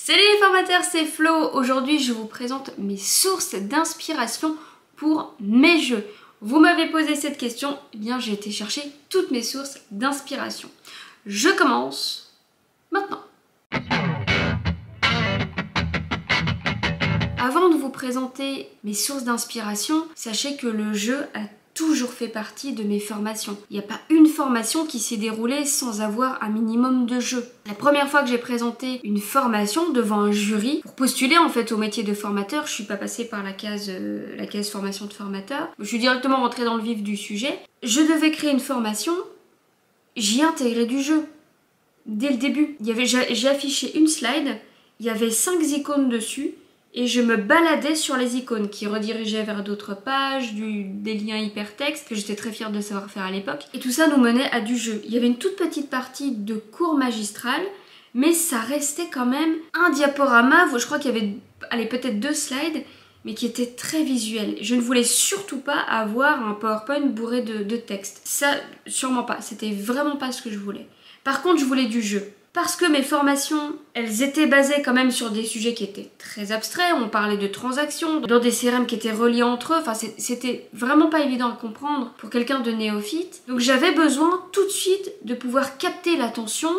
Salut les formateurs, c'est Flo. Aujourd'hui, je vous présente mes sources d'inspiration pour mes jeux. Vous m'avez posé cette question, eh bien j'ai été chercher toutes mes sources d'inspiration. Je commence maintenant. Avant de vous présenter mes sources d'inspiration, sachez que le jeu a toujours fait partie de mes formations. Il n'y a pas une formation qui s'est déroulée sans avoir un minimum de jeu. La première fois que j'ai présenté une formation devant un jury, pour postuler en fait au métier de formateur, je suis pas passée par la case formation de formateur, je suis directement rentrée dans le vif du sujet. Je devais créer une formation, j'y ai intégré du jeu. Dès le début, j'ai affiché une slide, il y avait 5 icônes dessus, et je me baladais sur les icônes qui redirigeaient vers d'autres pages, des liens hypertextes que j'étais très fière de savoir faire à l'époque. Et tout ça nous menait à du jeu. Il y avait une toute petite partie de cours magistral, mais ça restait quand même un diaporama. Je crois qu'il y avait peut-être 2 slides, mais qui étaient très visuels. Je ne voulais surtout pas avoir un PowerPoint bourré de texte. Ça, sûrement pas. C'était vraiment pas ce que je voulais. Par contre, je voulais du jeu. Parce que mes formations, elles étaient basées quand même sur des sujets qui étaient très abstraits. On parlait de transactions, dans des CRM qui étaient reliés entre eux. Enfin, c'était vraiment pas évident à comprendre pour quelqu'un de néophyte. Donc j'avais besoin tout de suite de pouvoir capter l'attention,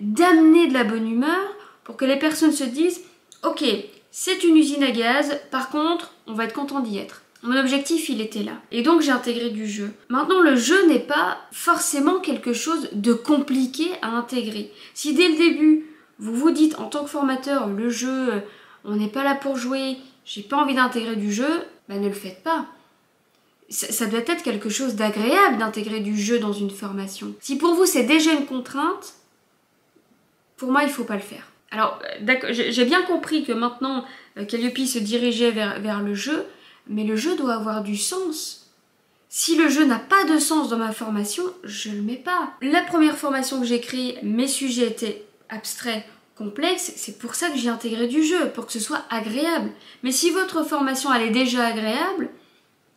d'amener de la bonne humeur pour que les personnes se disent « Ok, c'est une usine à gaz, par contre, on va être content d'y être ». Mon objectif, il était là. Et donc, j'ai intégré du jeu. Maintenant, le jeu n'est pas forcément quelque chose de compliqué à intégrer. Si dès le début, vous vous dites, en tant que formateur, le jeu, on n'est pas là pour jouer, j'ai pas envie d'intégrer du jeu, bah ne le faites pas. Ça doit être quelque chose d'agréable d'intégrer du jeu dans une formation. Si pour vous, c'est déjà une contrainte, pour moi, il faut pas le faire. Alors, j'ai bien compris que maintenant, Calliope se dirigeait vers le jeu, mais le jeu doit avoir du sens. Si le jeu n'a pas de sens dans ma formation, je ne le mets pas. La première formation que j'ai créée, mes sujets étaient abstraits, complexes, c'est pour ça que j'ai intégré du jeu, pour que ce soit agréable. Mais si votre formation elle est déjà agréable,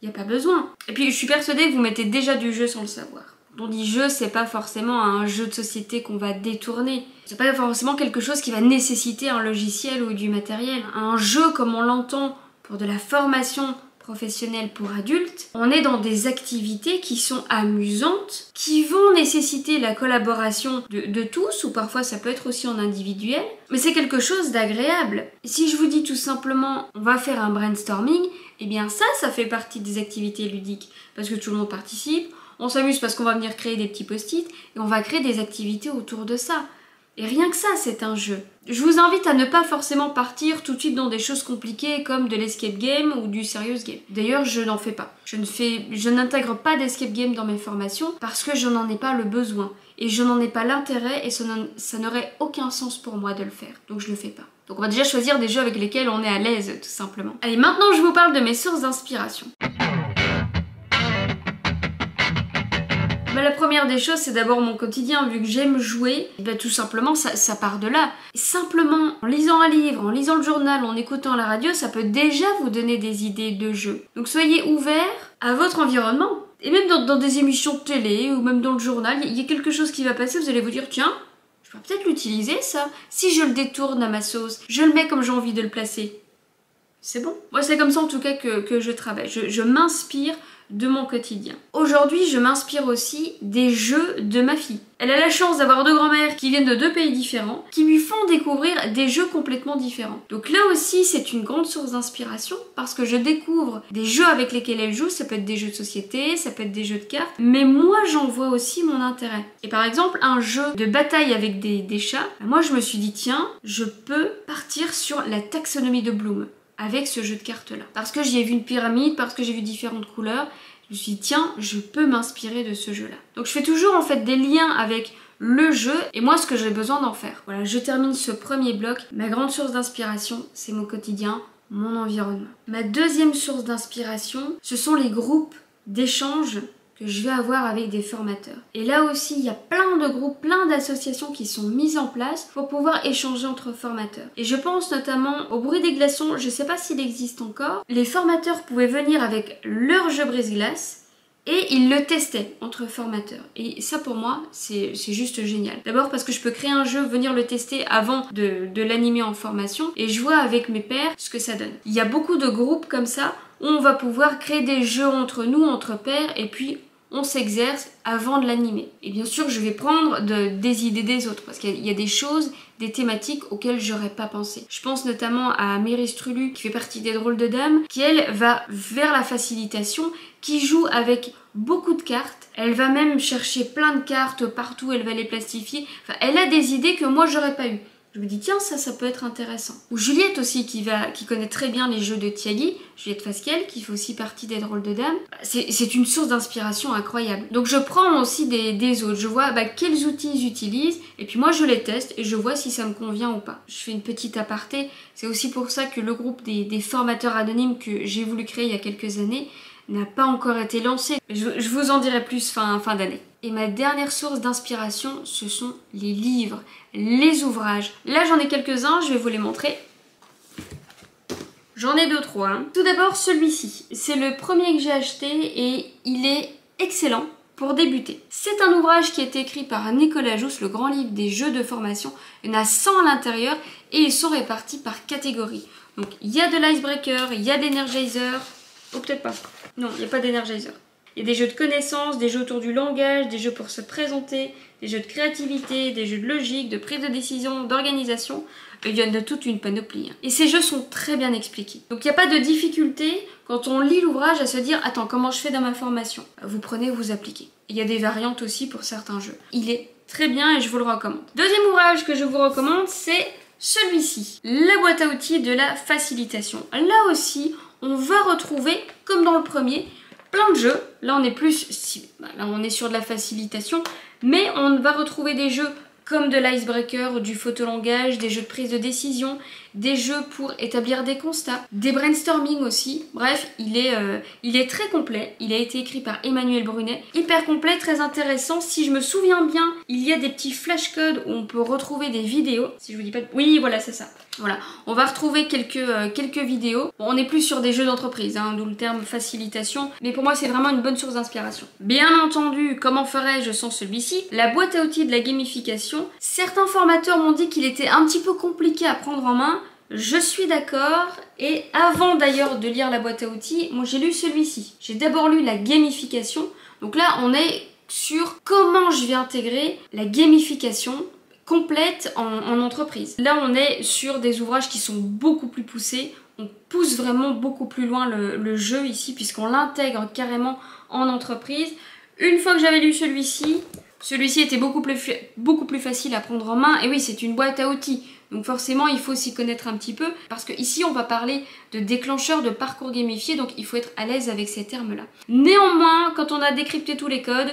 il n'y a pas besoin. Et puis je suis persuadée que vous mettez déjà du jeu sans le savoir. Quand on dit jeu, c'est pas forcément un jeu de société qu'on va détourner. C'est pas forcément quelque chose qui va nécessiter un logiciel ou du matériel. Un jeu comme on l'entend pour de la formation professionnelle pour adultes, on est dans des activités qui sont amusantes, qui vont nécessiter la collaboration de tous, ou parfois ça peut être aussi en individuel, mais c'est quelque chose d'agréable. Si je vous dis tout simplement on va faire un brainstorming, eh bien ça fait partie des activités ludiques, parce que tout le monde participe, on s'amuse parce qu'on va venir créer des petits post-it, et on va créer des activités autour de ça. Et rien que ça, c'est un jeu. Je vous invite à ne pas forcément partir tout de suite dans des choses compliquées comme de l'escape game ou du serious game. D'ailleurs, je n'en fais pas. Je n'intègre pas d'escape game dans mes formations parce que je n'en ai pas le besoin. Et je n'en ai pas l'intérêt et ça n'aurait aucun sens pour moi de le faire. Donc je le fais pas. Donc on va déjà choisir des jeux avec lesquels on est à l'aise, tout simplement. Allez, maintenant je vous parle de mes sources d'inspiration. La première des choses, c'est d'abord mon quotidien. Vu que j'aime jouer, tout simplement, ça part de là. Simplement, en lisant un livre, en lisant le journal, en écoutant la radio, ça peut déjà vous donner des idées de jeu. Donc soyez ouverts à votre environnement. Et même dans des émissions de télé ou même dans le journal, il y a quelque chose qui va passer, vous allez vous dire, tiens, je peux peut-être l'utiliser ça. Si je le détourne à ma sauce, je le mets comme j'ai envie de le placer. C'est bon. Moi, c'est comme ça en tout cas que je travaille. Je m'inspire de mon quotidien. Aujourd'hui, je m'inspire aussi des jeux de ma fille. Elle a la chance d'avoir 2 grands-mères qui viennent de 2 pays différents, qui lui font découvrir des jeux complètement différents. Donc là aussi, c'est une grande source d'inspiration parce que je découvre des jeux avec lesquels elle joue. Ça peut être des jeux de société, ça peut être des jeux de cartes, mais moi, j'en vois aussi mon intérêt. Et par exemple, un jeu de bataille avec des chats, moi, je me suis dit, tiens, je peux partir sur la taxonomie de Bloom avec ce jeu de cartes là. Parce que j'y ai vu une pyramide, parce que j'ai vu différentes couleurs, je me suis dit tiens, je peux m'inspirer de ce jeu là. Donc je fais toujours en fait des liens avec le jeu et moi ce que j'ai besoin d'en faire. Voilà, je termine ce premier bloc. Ma grande source d'inspiration, c'est mon quotidien, mon environnement. Ma deuxième source d'inspiration, ce sont les groupes d'échange que je vais avoir avec des formateurs. Et là aussi, il y a plein de groupes, plein d'associations qui sont mises en place pour pouvoir échanger entre formateurs. Et je pense notamment au bruit des glaçons, je sais pas s'il existe encore. Les formateurs pouvaient venir avec leur jeu brise-glace et ils le testaient entre formateurs. Et ça pour moi, c'est juste génial. D'abord parce que je peux créer un jeu, venir le tester avant de l'animer en formation, et je vois avec mes pairs ce que ça donne. Il y a beaucoup de groupes comme ça où on va pouvoir créer des jeux entre nous, entre pairs, et puis on s'exerce avant de l'animer. Et bien sûr, je vais prendre des idées des autres, parce qu'il y a des choses, des thématiques auxquelles j'aurais pas pensé. Je pense notamment à Méry Strulu, qui fait partie des Drôles de Dames, qui elle va vers la facilitation, qui joue avec beaucoup de cartes. Elle va même chercher plein de cartes partout, elle va les plastifier. Enfin, elle a des idées que moi j'aurais pas eues. Je me dis tiens, ça peut être intéressant. Ou Juliette aussi qui connaît très bien les jeux de Tiagui, Juliette Fasquelle, qui fait aussi partie des Drôles de Dames. C'est une source d'inspiration incroyable. Donc je prends aussi des autres, je vois quels outils ils utilisent, et puis moi je les teste et je vois si ça me convient ou pas. Je fais une petite aparté, c'est aussi pour ça que le groupe des formateurs anonymes que j'ai voulu créer il y a quelques années n'a pas encore été lancé. Je vous en dirai plus fin d'année. Et ma dernière source d'inspiration, ce sont les livres, les ouvrages. Là, j'en ai quelques-uns, je vais vous les montrer. J'en ai 2-3. Hein. Tout d'abord, celui-ci. C'est le premier que j'ai acheté et il est excellent pour débuter. C'est un ouvrage qui a été écrit par Nicolas Jousse, le grand livre des jeux de formation. Il y en a 100 à l'intérieur et ils sont répartis par catégorie. Donc, il y a de l'icebreaker, il y a d'energizer. Oh, peut-être pas. Non, il n'y a pas d'energizer. Il y a des jeux de connaissances, des jeux autour du langage, des jeux pour se présenter, des jeux de créativité, des jeux de logique, de prise de décision, d'organisation. Il y en a toute une panoplie. Et ces jeux sont très bien expliqués. Donc il n'y a pas de difficulté quand on lit l'ouvrage à se dire « Attends, comment je fais dans ma formation ?» Vous prenez, vous appliquez. Il y a des variantes aussi pour certains jeux. Il est très bien et je vous le recommande. Deuxième ouvrage que je vous recommande, c'est celui-ci. La boîte à outils de la facilitation. Là aussi, on va retrouver, comme dans le premier, plein de jeux. Là, on est sur de la facilitation, mais on va retrouver des jeux comme de l'icebreaker, du photolangage, des jeux de prise de décision, des jeux pour établir des constats, des brainstorming aussi. Bref, il est très complet. Il a été écrit par Emmanuel Brunet. Hyper complet, très intéressant. Si je me souviens bien, il y a des petits flashcodes où on peut retrouver des vidéos. Si je vous dis pas... Oui, voilà, c'est ça. Voilà, on va retrouver quelques vidéos. Bon, on est plus sur des jeux d'entreprise, hein, d'où le terme facilitation, mais pour moi c'est vraiment une bonne source d'inspiration. Bien entendu, comment ferais-je sans celui-ci? La boîte à outils de la gamification. Certains formateurs m'ont dit qu'il était un petit peu compliqué à prendre en main. Je suis d'accord, et avant d'ailleurs de lire la boîte à outils, moi j'ai lu celui-ci. J'ai d'abord lu la gamification, donc là on est sur comment je vais intégrer la gamification complète en entreprise. Là, on est sur des ouvrages qui sont beaucoup plus poussés. On pousse vraiment beaucoup plus loin le jeu ici, puisqu'on l'intègre carrément en entreprise. Une fois que j'avais lu celui-ci était beaucoup plus facile à prendre en main. Et oui, c'est une boîte à outils. Donc forcément, il faut s'y connaître un petit peu. Parce que ici, on va parler de déclencheur de parcours gamifié. Donc il faut être à l'aise avec ces termes-là. Néanmoins, quand on a décrypté tous les codes,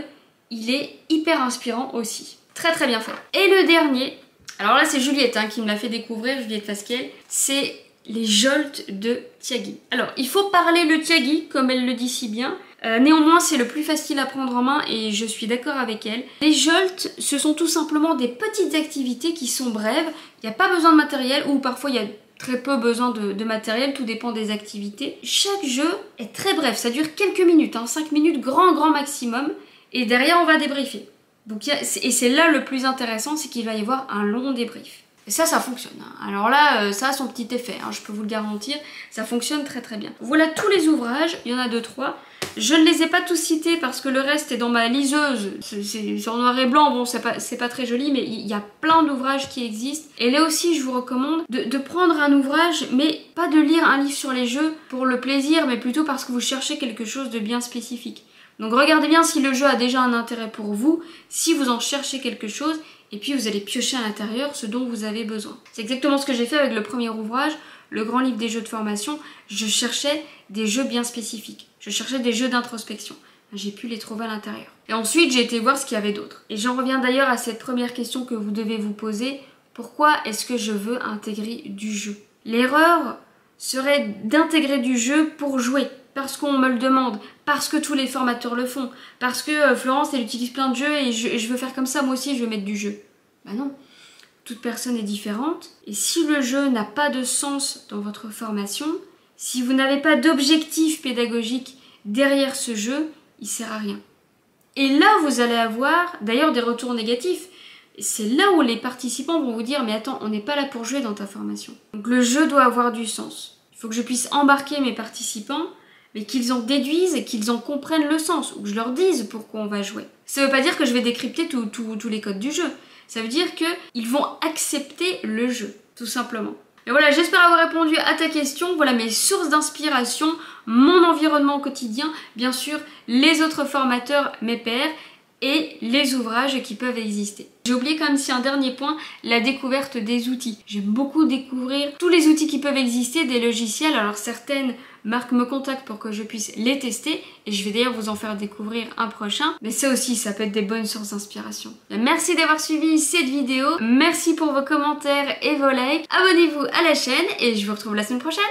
il est hyper inspirant aussi. Très très bien fait. Et le dernier, alors là c'est Juliette qui me l'a fait découvrir, Juliette Fasquelle, c'est les Jolts de Tiagui. Alors il faut parler le Tiagui comme elle le dit si bien, néanmoins c'est le plus facile à prendre en main et je suis d'accord avec elle. Les Jolts, ce sont tout simplement des petites activités qui sont brèves, il n'y a pas besoin de matériel ou parfois il y a très peu besoin de matériel, tout dépend des activités. Chaque jeu est très bref, ça dure quelques minutes, 5 minutes grand maximum et derrière on va débriefer. Donc, et c'est là le plus intéressant, c'est qu'il va y avoir un long débrief. Et ça fonctionne. Alors là, ça a son petit effet, je peux vous le garantir. Ça fonctionne très très bien. Voilà tous les ouvrages, il y en a 2-3. Je ne les ai pas tous cités parce que le reste est dans ma liseuse. C'est en noir et blanc, bon, c'est pas très joli, mais il y a plein d'ouvrages qui existent. Et là aussi, je vous recommande de prendre un ouvrage, mais pas de lire un livre sur les jeux pour le plaisir, mais plutôt parce que vous cherchez quelque chose de bien spécifique. Donc regardez bien si le jeu a déjà un intérêt pour vous, si vous en cherchez quelque chose, et puis vous allez piocher à l'intérieur ce dont vous avez besoin. C'est exactement ce que j'ai fait avec le premier ouvrage, le grand livre des jeux de formation. Je cherchais des jeux bien spécifiques, je cherchais des jeux d'introspection. J'ai pu les trouver à l'intérieur. Et ensuite, j'ai été voir ce qu'il y avait d'autre. Et j'en reviens d'ailleurs à cette première question que vous devez vous poser. Pourquoi est-ce que je veux intégrer du jeu? L'erreur serait d'intégrer du jeu pour jouer. Parce qu'on me le demande, parce que tous les formateurs le font, parce que Florence elle utilise plein de jeux et je veux faire comme ça, moi aussi je veux mettre du jeu. Bah non, toute personne est différente et si le jeu n'a pas de sens dans votre formation, si vous n'avez pas d'objectif pédagogique derrière ce jeu, il sert à rien. Et là, vous allez avoir d'ailleurs des retours négatifs. C'est là où les participants vont vous dire « Mais attends, on n'est pas là pour jouer dans ta formation. » Donc le jeu doit avoir du sens. Il faut que je puisse embarquer mes participants, mais qu'ils en déduisent et qu'ils en comprennent le sens, ou que je leur dise pourquoi on va jouer. Ça ne veut pas dire que je vais décrypter tous les codes du jeu. Ça veut dire qu'ils vont accepter le jeu, tout simplement. Et voilà, j'espère avoir répondu à ta question. Voilà mes sources d'inspiration, mon environnement au quotidien, bien sûr, les autres formateurs, mes pairs, et les ouvrages qui peuvent exister. J'ai oublié quand même un dernier point, la découverte des outils. J'aime beaucoup découvrir tous les outils qui peuvent exister, des logiciels. Alors certaines marques me contactent pour que je puisse les tester et je vais d'ailleurs vous en faire découvrir un prochain. Mais ça aussi, ça peut être des bonnes sources d'inspiration. Merci d'avoir suivi cette vidéo. Merci pour vos commentaires et vos likes. Abonnez-vous à la chaîne et je vous retrouve la semaine prochaine.